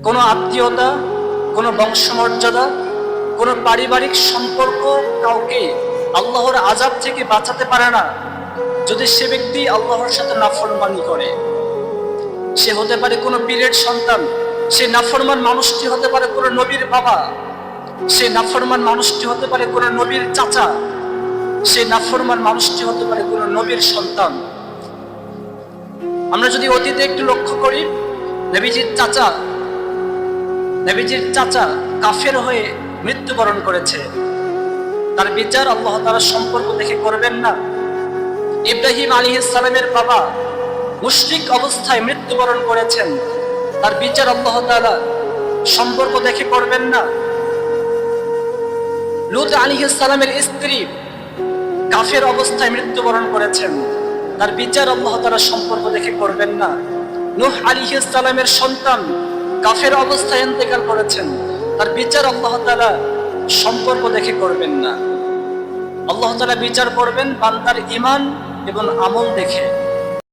কোনো আত্মীয়তা, কোনো বংশমর্যাদা, কোনো পারিবারিক সম্পর্ক কাউকে আল্লাহর আযাব থেকে বাঁচাতে পারে না যদি সে ব্যক্তি আল্লাহর সাথে নাফরমানি করে। সে হতে পারে কোনো পীরের সন্তান, সে নাফরমান মানুষটি হতে পারে কোনো নবীর বাবা, সে নাফরমান মানুষটি হতে পারে কোনো নবীর চাচা, সে নাফরমান মানুষটি হতে পারে কোনো নবীর সন্তান। আমরা যদি অতীতে একটু লক্ষ্য করি, নবীজির চাচা কাফের হয়ে মৃত্যুবরণ করেছে, তার বিচার আল্লাহ তাআলা সম্পর্ক দেখে করবেন না? ইব্রাহিম আলাইহিস সালামের বাবা মুশরিক অবস্থায় মৃত্যুবরণ করেছেন, তার বিচার আল্লাহ তাআলা সম্পর্ক দেখে করবেন না? লূত আলাইহিস সালামের স্ত্রী কাফের অবস্থায় মৃত্যুবরণ করেছেন, তার বিচার আল্লাহ তাআলা সম্পর্ক দেখে করবেন না? নূহ আলাইহিস সালামের সন্তান কাফের অবস্থায় ইন্তেকাল করেছেন, তার বিচার আল্লাহ তাআলা সম্পর্ক দেখে করবেন না। আল্লাহ তাআলা বিচার করবেন বান্দার ঈমান এবং আমল দেখে।